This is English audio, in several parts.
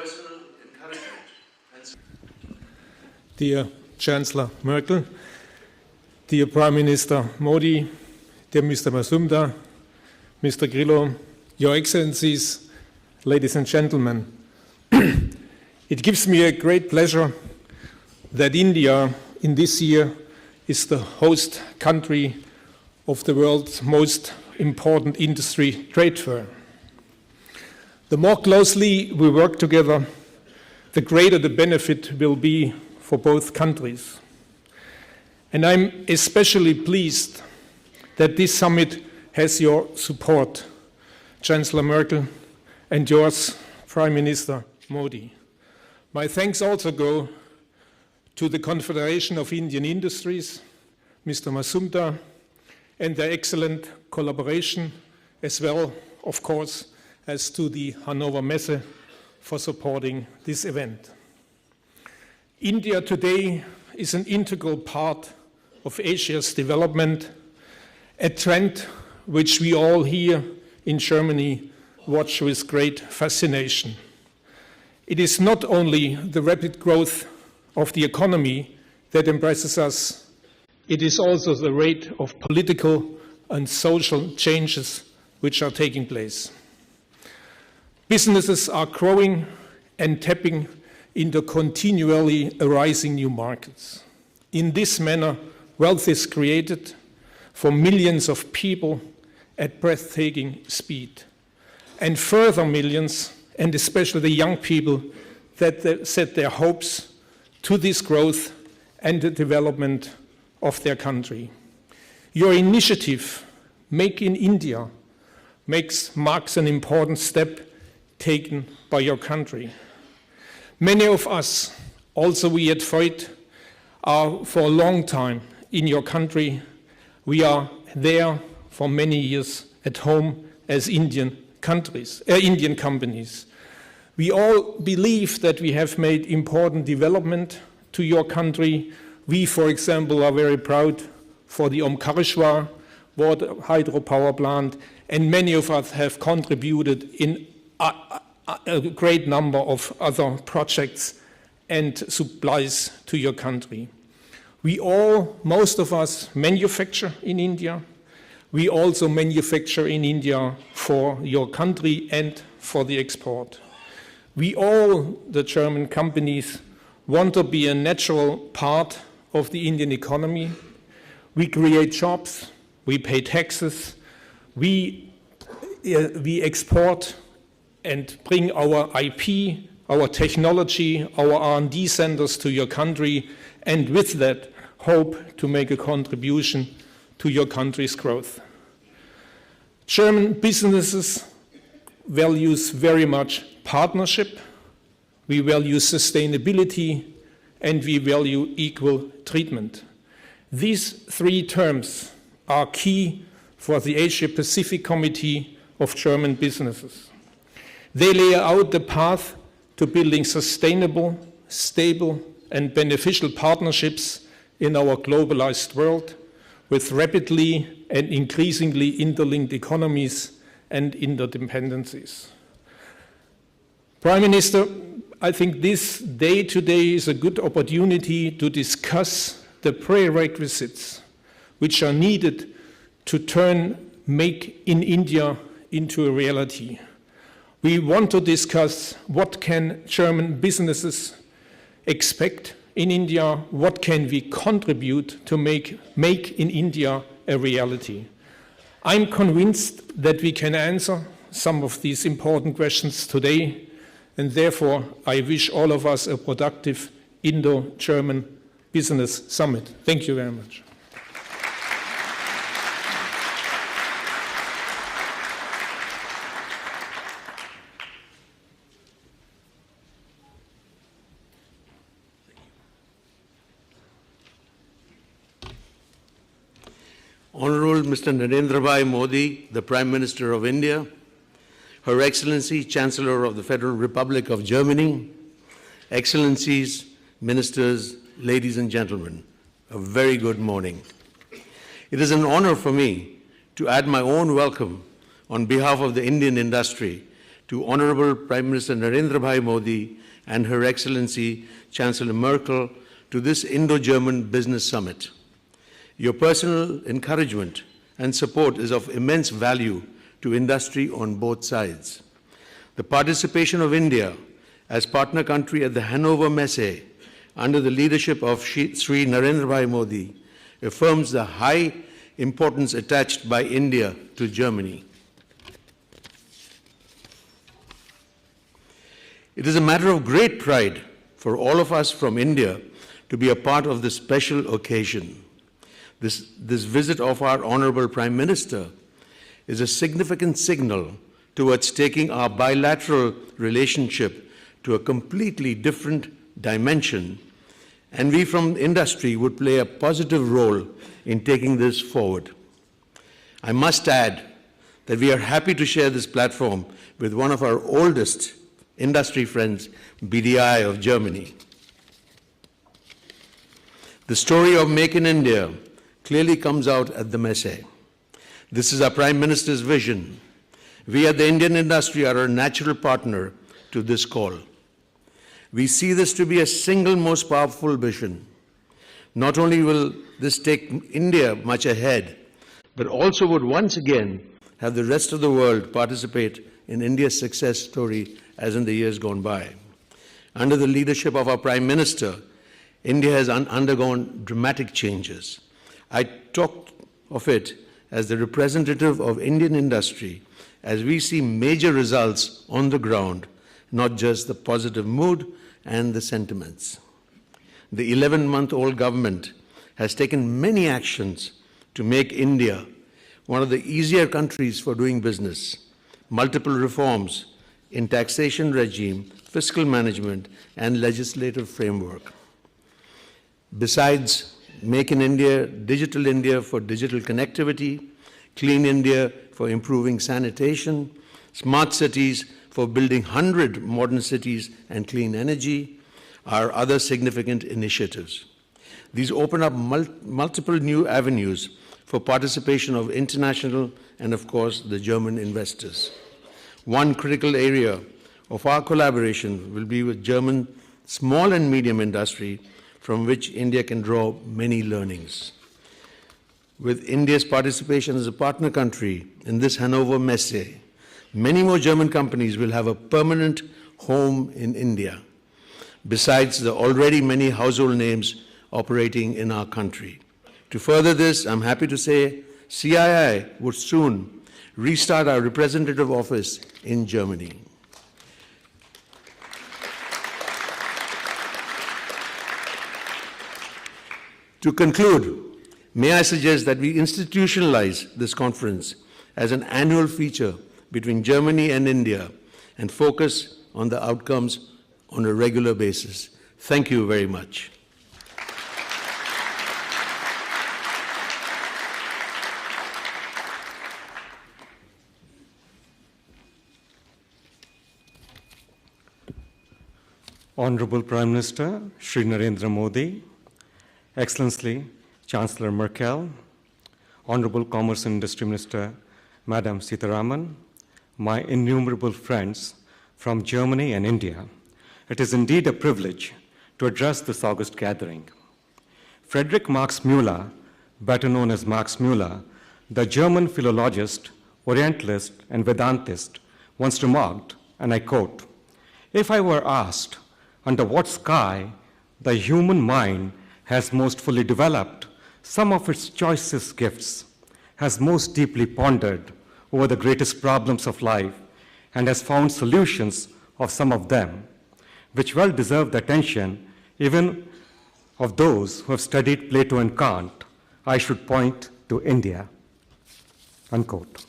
personal encouragement. Dear Chancellor Merkel, dear Prime Minister Modi, dear Mr. Mazumdar, Mr. Grillo, Your Excellencies, ladies and gentlemen, it gives me a great pleasure that India in this year is the host country of the world's most important industry trade fair. The more closely we work together, the greater the benefit will be for both countries. And I'm especially pleased that this summit has your support, Chancellor Merkel, and yours, Prime Minister Modi. My thanks also go to the Confederation of Indian Industries, Mr. Mazumdar, and their excellent collaboration, as well, of course, as to the Hannover Messe for supporting this event. India today is an integral part of Asia's development, a trend which we all here in Germany watch with great fascination. It is not only the rapid growth of the economy that impresses us, it is also the rate of political and social changes which are taking place. Businesses are growing and tapping into continually arising new markets. In this manner, wealth is created for millions of people at breathtaking speed, and further millions, and especially the young people, that set their hopes to this growth and the development of their country. Your initiative, Make in India, marks an important step taken by your country. Many of us, also we at Freud, are for a long time in your country. We are there for many years at home as Indian companies. We all believe that we have made important development to your country. We, for example, are very proud for the Omkareshwar water hydropower plant, and many of us have contributed in a great number of other projects and supplies to your country. We all, most of us, manufacture in India. We also manufacture in India for your country and for the export. We all, the German companies, want to be a natural part of the Indian economy. We create jobs, we pay taxes, we export and bring our IP, our technology, our R&D centers to your country, and with that hope to make a contribution to your country's growth. German businesses values very much partnership, we value sustainability, and we value equal treatment. These three terms are key for the Asia-Pacific Committee of German Businesses. They lay out the path to building sustainable, stable, and beneficial partnerships in our globalized world with rapidly and increasingly interlinked economies and interdependencies. Prime Minister, I think this day today is a good opportunity to discuss the prerequisites which are needed to turn Make in India into a reality. We want to discuss what can German businesses expect in India, what can we contribute to make in India a reality. I'm convinced that we can answer some of these important questions today, and therefore I wish all of us a productive Indo-German Business Summit. Thank you very much. Honorable Mr. Narendra Modi, the Prime Minister of India, Her Excellency, Chancellor of the Federal Republic of Germany, Excellencies, Ministers, ladies and gentlemen, a very good morning. It is an honor for me to add my own welcome on behalf of the Indian industry to Honorable Prime Minister Narendra Modi and Her Excellency Chancellor Merkel to this Indo-German Business Summit. Your personal encouragement and support is of immense value to industry on both sides. The participation of India as partner country at the Hannover Messe under the leadership of Shri Narendra Modi affirms the high importance attached by India to Germany. It is a matter of great pride for all of us from India to be a part of this special occasion. This visit of our Honorable Prime Minister is a significant signal towards taking our bilateral relationship to a completely different dimension, and we from industry would play a positive role in taking this forward. I must add that we are happy to share this platform with one of our oldest industry friends, BDI of Germany. The story of Make in India clearly comes out at the Messe. This is our Prime Minister's vision. We at the Indian industry are a natural partner to this call. We see this to be a single most powerful vision. Not only will this take India much ahead, but also would once again have the rest of the world participate in India's success story as in the years gone by. Under the leadership of our Prime Minister, India has undergone dramatic changes. I talked of it as the representative of Indian industry as we see major results on the ground, not just the positive mood and the sentiments. The 11-month-old government has taken many actions to make India one of the easier countries for doing business. Multiple reforms in taxation regime, fiscal management, and legislative framework. Besides Make in India, Digital India for digital connectivity, Clean India for improving sanitation, Smart Cities for building 100 modern cities and clean energy are other significant initiatives. These open up multiple new avenues for participation of international and, of course, the German investors. One critical area of our collaboration will be with German small and medium industry, from which India can draw many learnings. With India's participation as a partner country in this Hannover Messe, many more German companies will have a permanent home in India, besides the already many household names operating in our country. To further this, I'm happy to say CII would soon restart our representative office in Germany. To conclude, may I suggest that we institutionalize this conference as an annual feature between Germany and India and focus on the outcomes on a regular basis. Thank you very much. Honorable Prime Minister Shri Narendra Modi, Excellency Chancellor Merkel, Honorable Commerce and Industry Minister Madam Sitharaman, my innumerable friends from Germany and India, it is indeed a privilege to address this august gathering. Friedrich Max Müller, better known as Max Müller, the German philologist, Orientalist, and Vedantist, once remarked, and I quote, "If I were asked under what sky the human mind has most fully developed some of its choicest gifts, has most deeply pondered over the greatest problems of life, and has found solutions of some of them, which well deserve the attention even of those who have studied Plato and Kant, I should point to India." Unquote.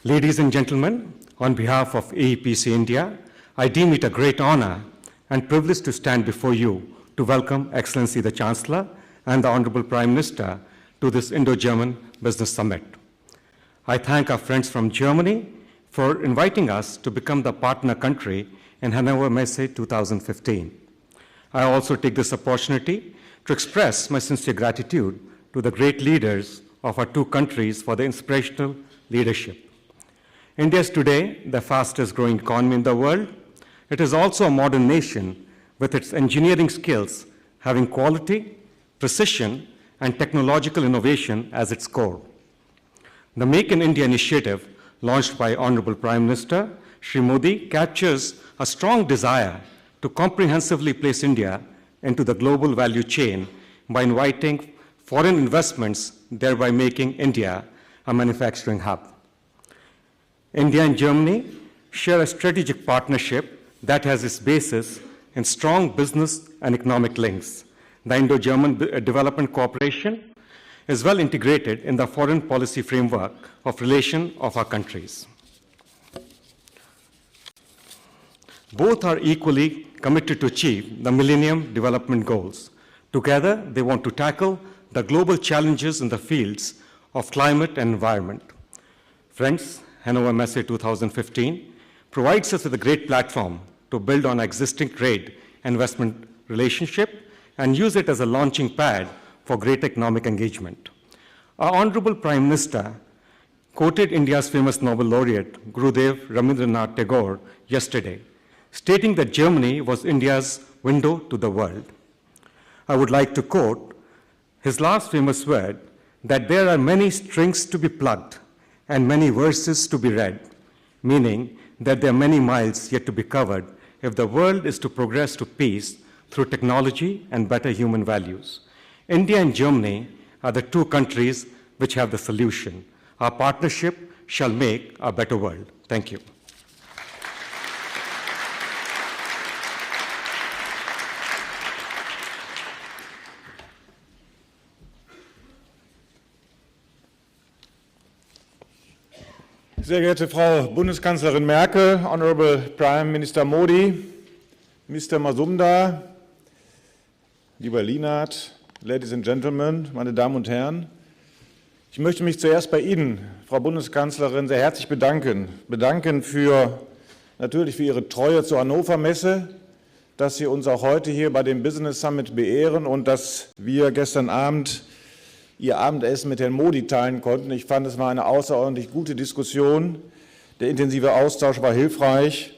Ladies and gentlemen, on behalf of AEPC India, I deem it a great honor and privilege to stand before you to welcome Excellency the Chancellor and the Honorable Prime Minister to this Indo-German Business Summit. I thank our friends from Germany for inviting us to become the partner country in Hannover Messe 2015. I also take this opportunity to express my sincere gratitude to the great leaders of our two countries for their inspirational leadership. India is today the fastest growing economy in the world. It is also a modern nation with its engineering skills having quality, precision, and technological innovation as its core. The Make in India initiative, launched by Honorable Prime Minister Shri Modi, captures a strong desire to comprehensively place India into the global value chain by inviting foreign investments, thereby making India a manufacturing hub. India and Germany share a strategic partnership that has its basis in strong business and economic links. The Indo-German development cooperation is well integrated in the foreign policy framework of relation of our countries. Both are equally committed to achieve the Millennium Development Goals. Together, they want to tackle the global challenges in the fields of climate and environment. Friends, Hannover Messe 2015 provides us with a great platform to build on existing trade and investment relationship and use it as a launching pad for great economic engagement. Our Honorable Prime Minister quoted India's famous Nobel laureate, Gurudev Rabindranath Tagore, yesterday, stating that Germany was India's window to the world. I would like to quote his last famous word, that there are many strings to be plucked and many verses to be read, meaning that there are many miles yet to be covered if the world is to progress to peace through technology and better human values. India and Germany are the two countries which have the solution. Our partnership shall make a better world. Thank you. Sehr geehrte Frau Bundeskanzlerin Merkel, Honorable Prime Minister Modi, Mr. Mazumdar, lieber Lienert, Ladies and Gentlemen, meine Damen und Herren, ich möchte mich zuerst bei Ihnen, Frau Bundeskanzlerin, sehr herzlich bedanken. Natürlich für Ihre Treue zur Hannover Messe, dass Sie uns auch heute hier bei dem Business Summit beehren und dass wir gestern Abend Ihr Abendessen mit Herrn Modi teilen konnten. Ich fand, es war eine außerordentlich gute Diskussion. Der intensive Austausch war hilfreich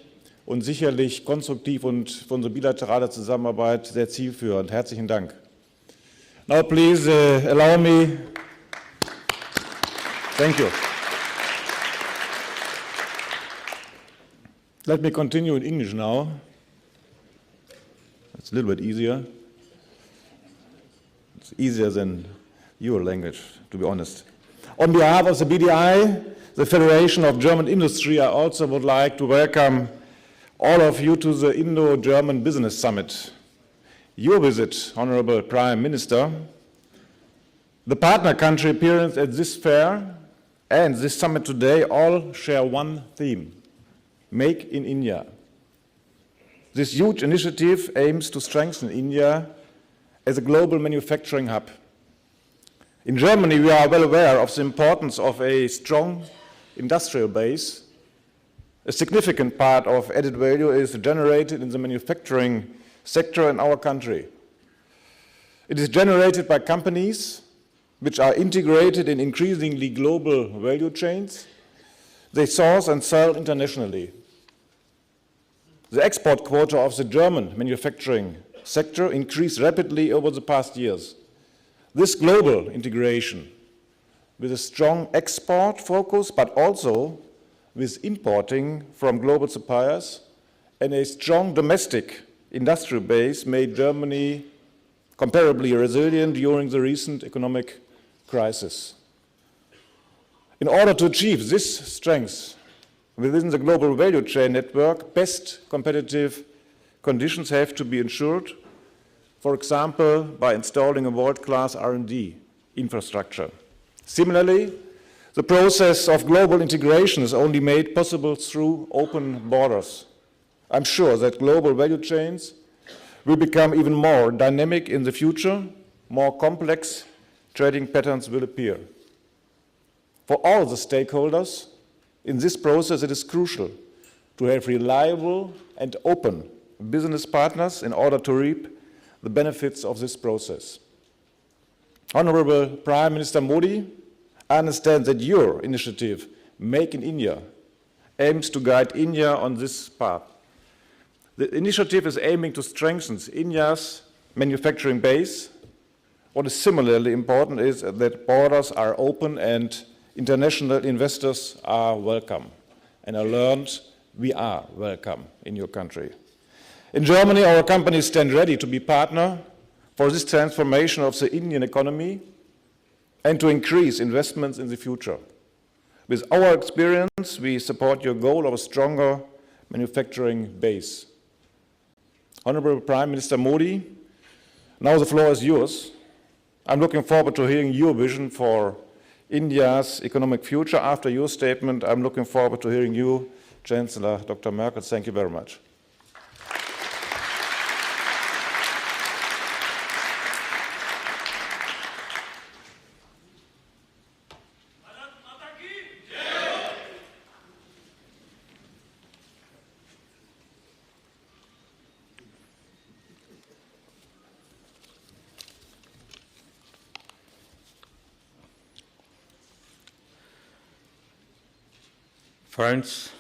und sicherlich konstruktiv und für unsere bilaterale Zusammenarbeit sehr zielführend. Herzlichen Dank. Now please allow me. Thank you. Let me continue in English now. It's a little bit easier. It's easier than your language, to be honest. On behalf of the BDI, the Federation of German Industry, I also would like to welcome all of you to the Indo-German Business Summit. Your visit, Honorable Prime Minister, the partner country appearance at this fair and this summit today all share one theme: Make in India. This huge initiative aims to strengthen India as a global manufacturing hub. In Germany, we are well aware of the importance of a strong industrial base. A significant part of added value is generated in the manufacturing sector in our country. It is generated by companies which are integrated in increasingly global value chains. They source and sell internationally. The export quota of the German manufacturing sector increased rapidly over the past years. This global integration, with a strong export focus, but also with importing from global suppliers and a strong domestic industrial base, made Germany comparably resilient during the recent economic crisis. In order to achieve this strength within the global value chain network, best competitive conditions have to be ensured, for example, by installing a world-class R&D infrastructure. Similarly, the process of global integration is only made possible through open borders. I'm sure that global value chains will become even more dynamic in the future. More complex trading patterns will appear. For all the stakeholders in this process, it is crucial to have reliable and open business partners in order to reap the benefits of this process. Honorable Prime Minister Modi, I understand that your initiative, Make in India, aims to guide India on this path. The initiative is aiming to strengthen India's manufacturing base. What is similarly important is that borders are open and international investors are welcome. And I learned we are welcome in your country. In Germany, our companies stand ready to be partner for this transformation of the Indian economy and to increase investments in the future. With our experience, we support your goal of a stronger manufacturing base. Honorable Prime Minister Modi, now the floor is yours. I'm looking forward to hearing your vision for India's economic future. After your statement, I'm looking forward to hearing you, Chancellor Dr. Merkel. Thank you very much. Friends,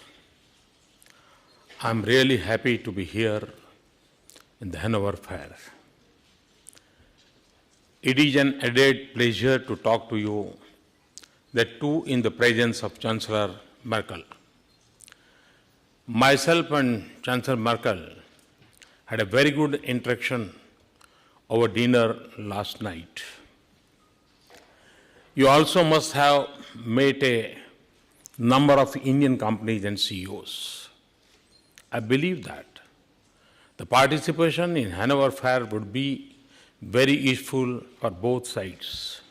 I'm really happy to be here in the Hannover Fair. It is an added pleasure to talk to you, that too in the presence of Chancellor Merkel. Myself and Chancellor Merkel had a very good interaction over dinner last night. You also must have met a number of Indian companies and CEOs. I believe that the participation in Hannover Fair would be very useful for both sides.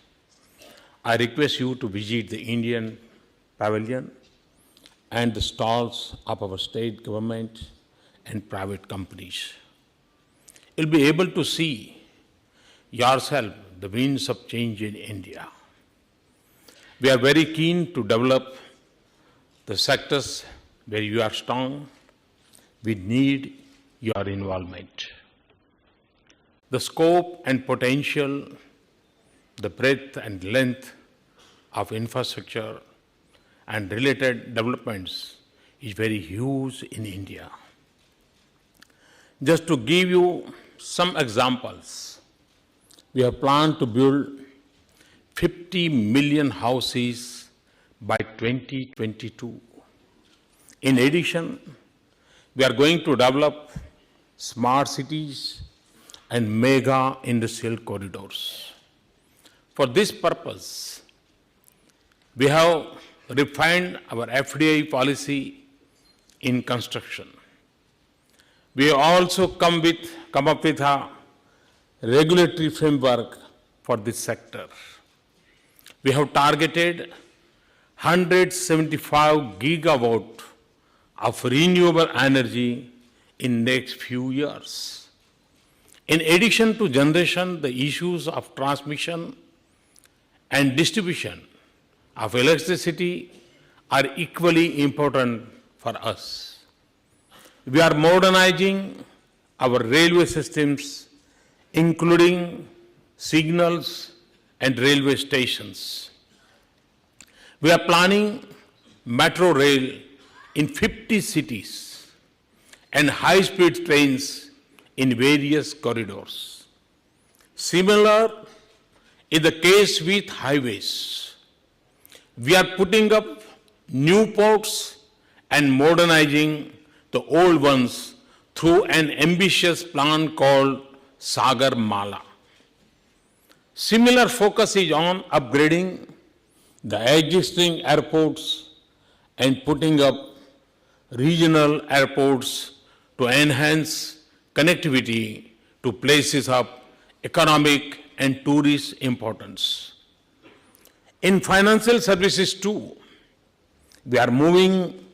I request you to visit the Indian pavilion and the stalls of our state government and private companies. You'll be able to see yourself the winds of change in India. We are very keen to develop the sectors where you are strong. We need your involvement. The scope and potential, the breadth and length of infrastructure and related developments is very huge in India. Just to give you some examples, we have planned to build 50 million houses by 2022. In addition, we are going to develop smart cities and mega industrial corridors. For this purpose, we have refined our FDI policy in construction. We have also come up with a regulatory framework for this sector. We have targeted 175 gigawatt of renewable energy in next few years. In addition to generation, the issues of transmission and distribution of electricity are equally important for us. We are modernizing our railway systems, including signals and railway stations. We are planning metro rail in 50 cities and high-speed trains in various corridors. Similar is the case with highways. We are putting up new ports and modernizing the old ones through an ambitious plan called Sagar Mala. Similar focus is on upgrading the existing airports and putting up regional airports to enhance connectivity to places of economic and tourist importance. In financial services too, we are moving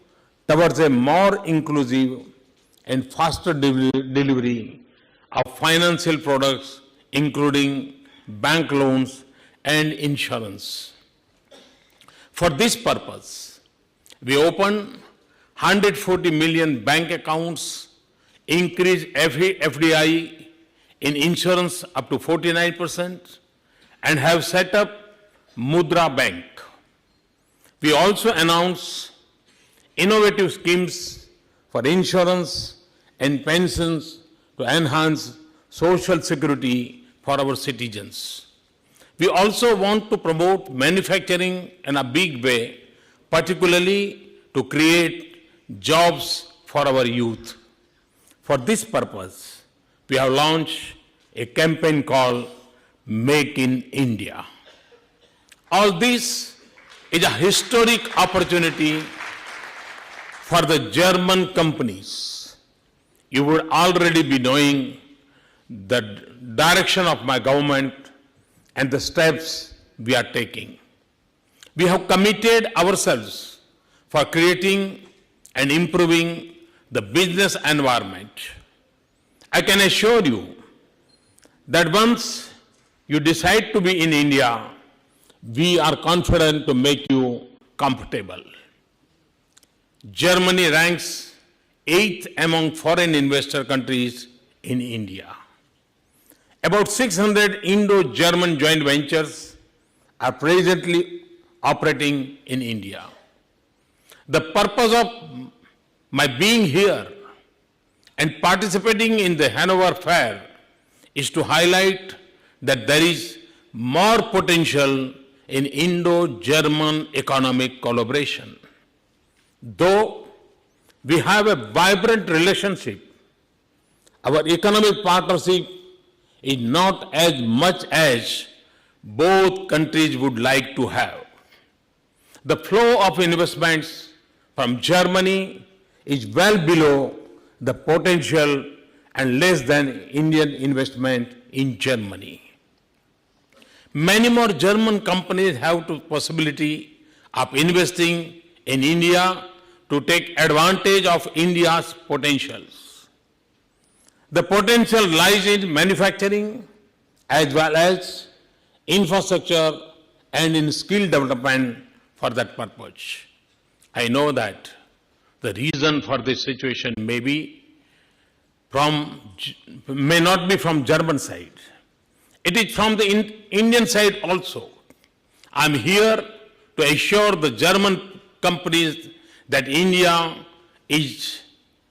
towards a more inclusive and faster delivery of financial products, including bank loans and insurance. For this purpose, we opened 140 million bank accounts, increased FDI in insurance up to 49%, and have set up Mudra Bank. We also announced innovative schemes for insurance and pensions to enhance social security for our citizens. We also want to promote manufacturing in a big way, particularly to create jobs for our youth. For this purpose, we have launched a campaign called Make in India. All this is a historic opportunity for the German companies. You would already be knowing the direction of my government and the steps we are taking. We have committed ourselves for creating and improving the business environment. I can assure you that once you decide to be in India, we are confident to make you comfortable. Germany ranks 8th among foreign investor countries in India. About 600 Indo-German joint ventures are presently operating in India. The purpose of my being here and participating in the Hannover Fair is to highlight that there is more potential in Indo-German economic collaboration. Though we have a vibrant relationship, our economic partnership is not as much as both countries would like to have. The flow of investments from Germany is well below the potential and less than Indian investment in Germany. Many more German companies have the possibility of investing in India to take advantage of India's potentials. The potential lies in manufacturing as well as infrastructure and in skill development for that purpose. I know that the reason for this situation may not be from German side. It is from the Indian side also. I am here to assure the German companies that India is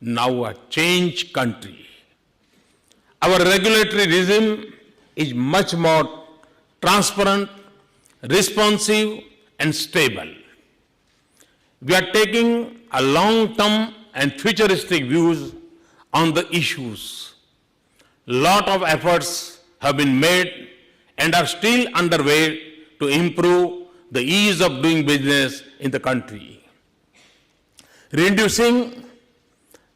now a changed country. Our regulatory regime is much more transparent, responsive, and stable. We are taking a long-term and futuristic views on the issues. Lot of efforts have been made and are still underway to improve the ease of doing business in the country. Reducing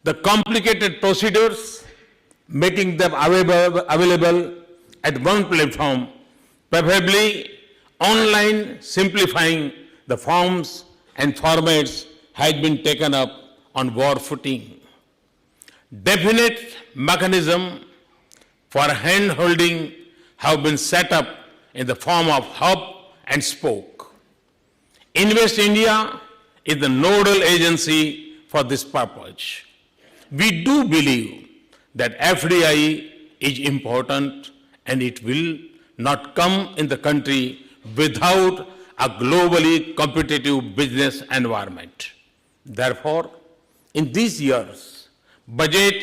the complicated procedures, making them available at one platform, preferably online, simplifying the forms and formats has been taken up on war footing. Definite mechanism for hand-holding have been set up in the form of hub and spoke. Invest India is the nodal agency for this purpose. We do believe that FDI is important and it will not come in the country without a globally competitive business environment. Therefore, in these years' budget,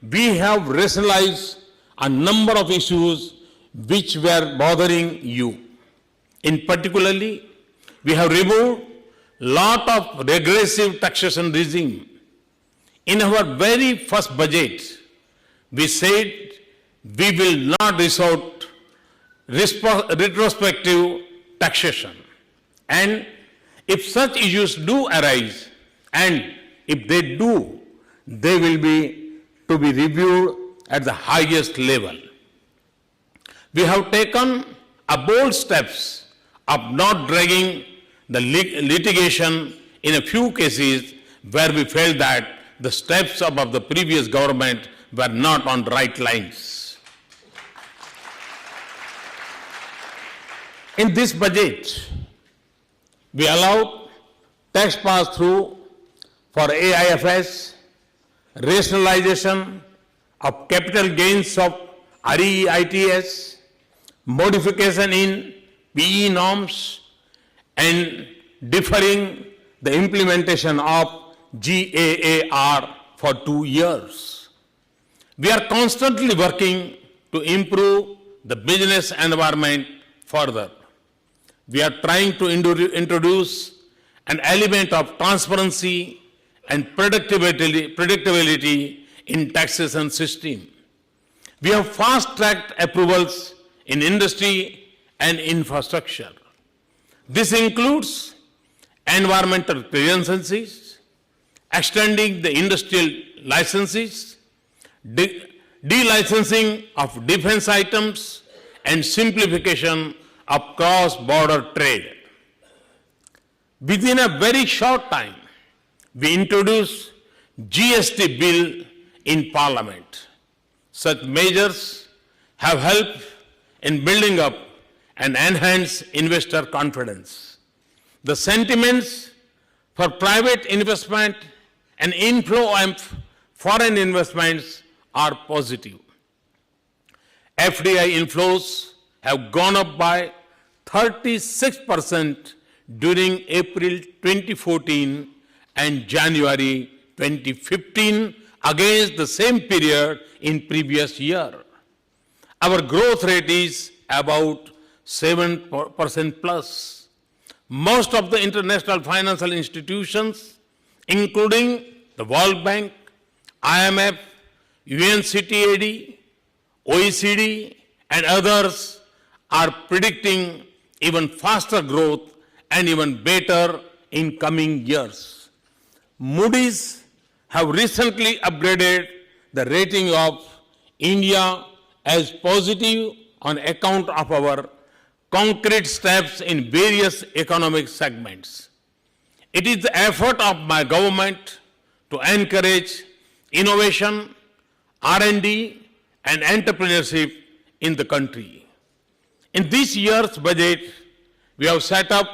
we have rationalized a number of issues which were bothering you. In particularly, we have removed lot of regressive taxation regime. In our very first budget, we said we will not resort retrospective taxation. And if such issues do arise, and if they do, they will be to be reviewed at the highest level. We have taken a bold steps of not dragging the litigation in a few cases where we felt that the steps of the previous government were not on the right lines. In this budget, we allowed tax pass-through for AIFs, rationalization of capital gains of REITs, modification in PE norms, and deferring the implementation of GAAR for 2 years. We are constantly working to improve the business environment further. We are trying to introduce an element of transparency and predictability in taxation system. We have fast-tracked approvals in industry and infrastructure. This includes environmental clearances, extending the industrial licenses, delicensing of defense items, and simplification of cross-border trade. Within a very short time, we introduced GST bill in Parliament. Such measures have helped in building up and enhance investor confidence. The sentiments for private investment and inflow of foreign investments are positive. FDI inflows have gone up by 36% during April 2014 and January 2015 against the same period in previous year. Our growth rate is about 7% plus. Most of the international financial institutions, including the World Bank, IMF, UNCTAD, OECD, and others, are predicting even faster growth and even better in coming years. Moody's have recently upgraded the rating of India as positive on account of our concrete steps in various economic segments. It is the effort of my government to encourage innovation, R&D, and entrepreneurship in the country. In this year's budget, we have set up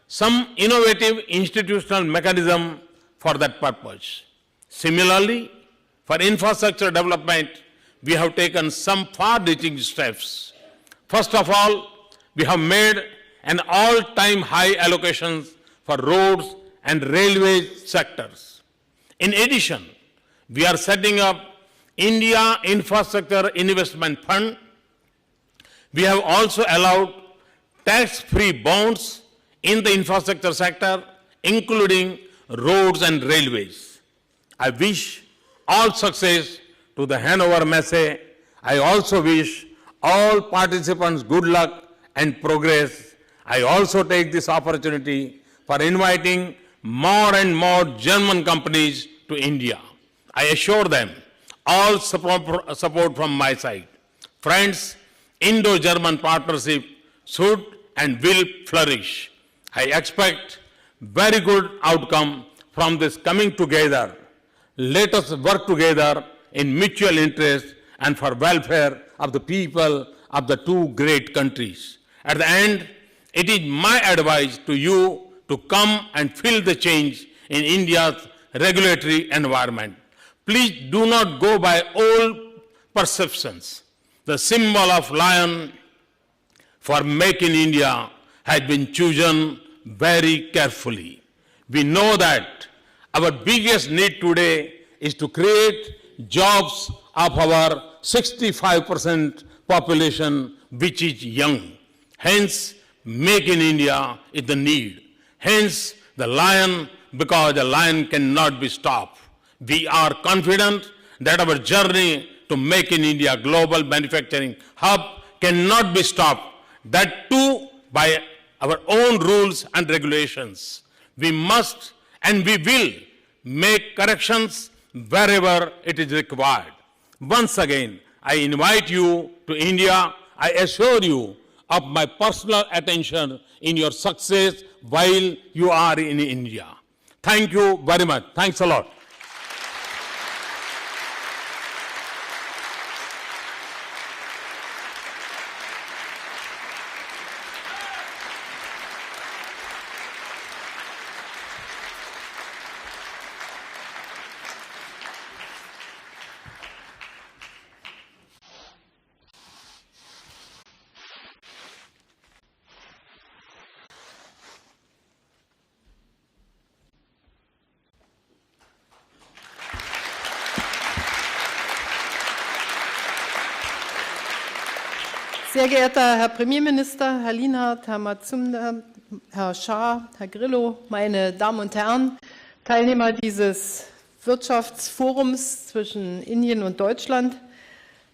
some innovative institutional mechanism for that purpose. Similarly, for infrastructure development, we have taken some far-reaching steps. First of all, we have made an all-time high allocations for roads and railway sectors. In addition, we are setting up India Infrastructure Investment Fund. We have also allowed tax-free bonds in the infrastructure sector, including roads and railways. I wish all success to the Hannover Messe. I also wish all participants good luck and progress. I also take this opportunity for inviting more and more German companies to India. I assure them all support from my side. Friends, Indo-German partnership should and will flourish. I expect very good outcome from this coming together. Let us work together in mutual interest and for welfare of the people of the two great countries. At the end, it is my advice to you to come and feel the change in India's regulatory environment. Please do not go by old perceptions. The symbol of lion for Make in India has been chosen very carefully. We know that our biggest need today is to create jobs of our 65% population, which is young. Hence, Make in India is the need. Hence, the lion, because the lion cannot be stopped. We are confident that our journey to Make in India global manufacturing hub cannot be stopped. That too by our own rules and regulations. We must and we will make corrections wherever it is required. Once again, I invite you to India. I assure you of my personal attention in your success while you are in India. Thank you very much. Thanks a lot. Sehr geehrter Herr Premierminister, Herr Lienhardt, Herr Mazumdar, Herr Shah, Herr Grillo, meine Damen und Herren, Teilnehmer dieses Wirtschaftsforums zwischen Indien und Deutschland.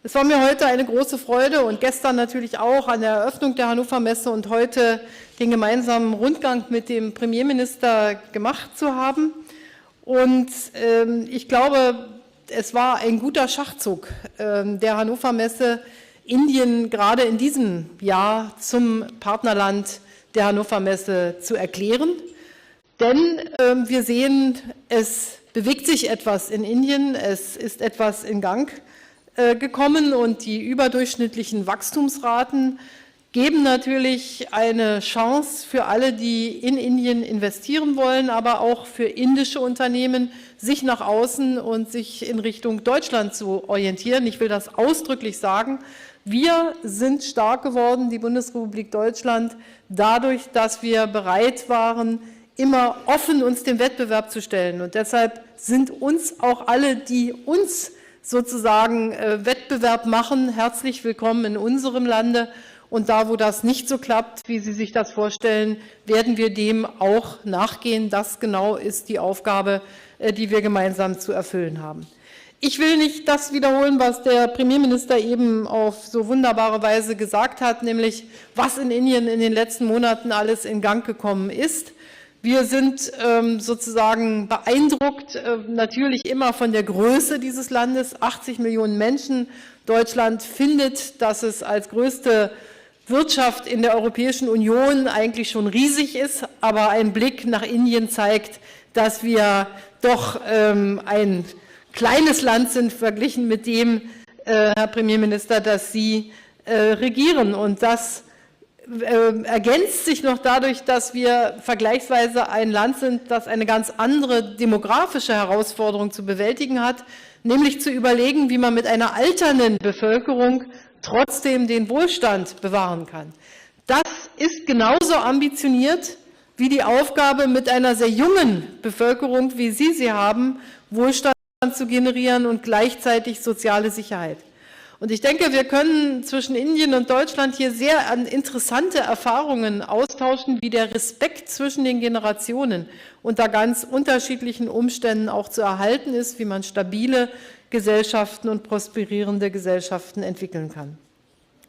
Es war mir heute eine große Freude und gestern natürlich auch an der Eröffnung der Hannover Messe und heute den gemeinsamen Rundgang mit dem Premierminister gemacht zu haben. Und ich glaube, es war ein guter Schachzug der Hannover Messe, Indien gerade in diesem Jahr zum Partnerland der Hannover Messe zu erklären. Denn wir sehen, es bewegt sich etwas in Indien, es ist etwas in Gang gekommen und die überdurchschnittlichen Wachstumsraten geben natürlich eine Chance für alle, die in Indien investieren wollen, aber auch für indische Unternehmen, sich nach außen und sich in Richtung Deutschland zu orientieren. Ich will das ausdrücklich sagen. Wir sind stark geworden, die Bundesrepublik Deutschland, dadurch, dass wir bereit waren, immer offen uns dem Wettbewerb zu stellen. Und deshalb sind uns auch alle, die uns sozusagen Wettbewerb machen, herzlich willkommen in unserem Lande. Und da, wo das nicht so klappt, wie Sie sich das vorstellen, werden wir dem auch nachgehen. Das genau ist die Aufgabe, die wir gemeinsam zu erfüllen haben. Ich will nicht das wiederholen, was der Premierminister eben auf so wunderbare Weise gesagt hat, nämlich was in Indien in den letzten Monaten alles in Gang gekommen ist. Wir sind sozusagen beeindruckt, natürlich immer von der Größe dieses Landes, 80 Millionen Menschen. Deutschland findet, dass es als größte Wirtschaft in der Europäischen Union eigentlich schon riesig ist, aber ein Blick nach Indien zeigt, dass wir doch ein kleines Land sind, verglichen mit dem, Herr Premierminister, das Sie regieren. Und das ergänzt sich noch dadurch, dass wir vergleichsweise ein Land sind, das eine ganz andere demografische Herausforderung zu bewältigen hat, nämlich zu überlegen, wie man mit einer alternden Bevölkerung trotzdem den Wohlstand bewahren kann. Das ist genauso ambitioniert wie die Aufgabe, mit einer sehr jungen Bevölkerung, wie Sie sie haben, Wohlstand zu generieren und gleichzeitig soziale Sicherheit. Und ich denke, wir können zwischen Indien und Deutschland hier sehr interessante Erfahrungen austauschen, wie der Respekt zwischen den Generationen unter ganz unterschiedlichen Umständen auch zu erhalten ist, wie man stabile Gesellschaften und prosperierende Gesellschaften entwickeln kann.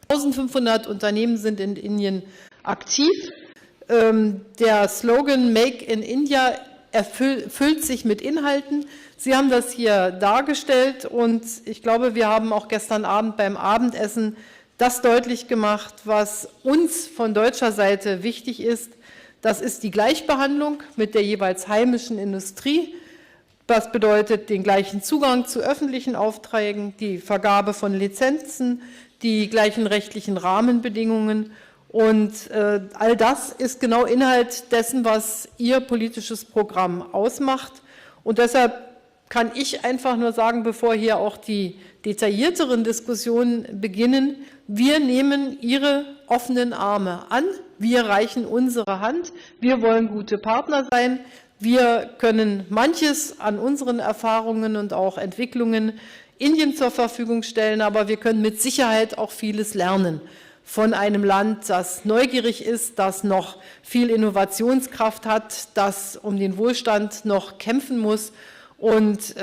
1500 Unternehmen sind in Indien aktiv. Der Slogan Make in India erfüllt sich mit Inhalten. Sie haben das hier dargestellt und ich glaube, wir haben auch gestern Abend beim Abendessen das deutlich gemacht, was uns von deutscher Seite wichtig ist. Das ist die Gleichbehandlung mit der jeweils heimischen Industrie. Das bedeutet den gleichen Zugang zu öffentlichen Aufträgen, die Vergabe von Lizenzen, die gleichen rechtlichen Rahmenbedingungen. Und all das ist genau Inhalt dessen, was Ihr politisches Programm ausmacht. Und deshalb kann ich einfach nur sagen, bevor hier auch die detaillierteren Diskussionen beginnen, wir nehmen Ihre offenen Arme an, wir reichen unsere Hand, wir wollen gute Partner sein, wir können manches an unseren Erfahrungen und auch Entwicklungen Indien zur Verfügung stellen, aber wir können mit Sicherheit auch vieles lernen von einem Land, das neugierig ist, das noch viel Innovationskraft hat, das um den Wohlstand noch kämpfen muss. Und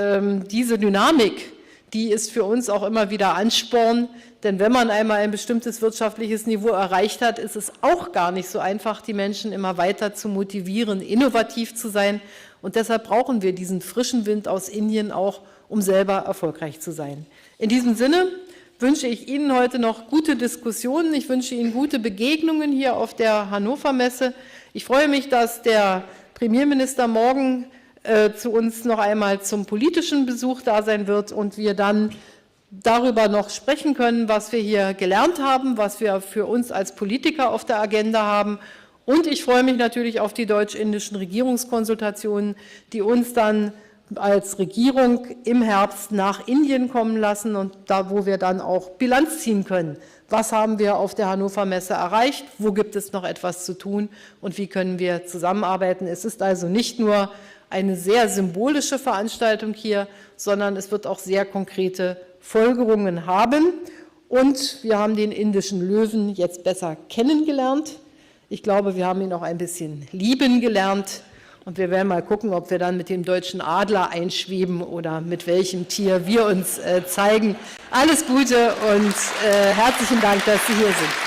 diese Dynamik, die ist für uns auch immer wieder Ansporn, denn wenn man einmal ein bestimmtes wirtschaftliches Niveau erreicht hat, ist es auch gar nicht so einfach, die Menschen immer weiter zu motivieren, innovativ zu sein. Und deshalb brauchen wir diesen frischen Wind aus Indien auch, um selber erfolgreich zu sein. In diesem Sinne wünsche ich Ihnen heute noch gute Diskussionen. Ich wünsche Ihnen gute Begegnungen hier auf der Hannover Messe. Ich freue mich, dass der Premierminister morgen zu uns noch einmal zum politischen Besuch da sein wird und wir dann darüber noch sprechen können, was wir hier gelernt haben, was wir für uns als Politiker auf der Agenda haben. Und ich freue mich natürlich auf die deutsch-indischen Regierungskonsultationen, die uns dann als Regierung im Herbst nach Indien kommen lassen und da, wo wir dann auch Bilanz ziehen können. Was haben wir auf der Hannover Messe erreicht? Wo gibt es noch etwas zu tun? Und wie können wir zusammenarbeiten? Es ist also nicht nur eine sehr symbolische Veranstaltung hier, sondern es wird auch sehr konkrete Folgerungen haben. Und wir haben den indischen Löwen jetzt besser kennengelernt. Ich glaube, wir haben ihn auch ein bisschen lieben gelernt. Und wir werden mal gucken, ob wir dann mit dem deutschen Adler einschweben oder mit welchem Tier wir uns zeigen. Alles Gute und herzlichen Dank, dass Sie hier sind.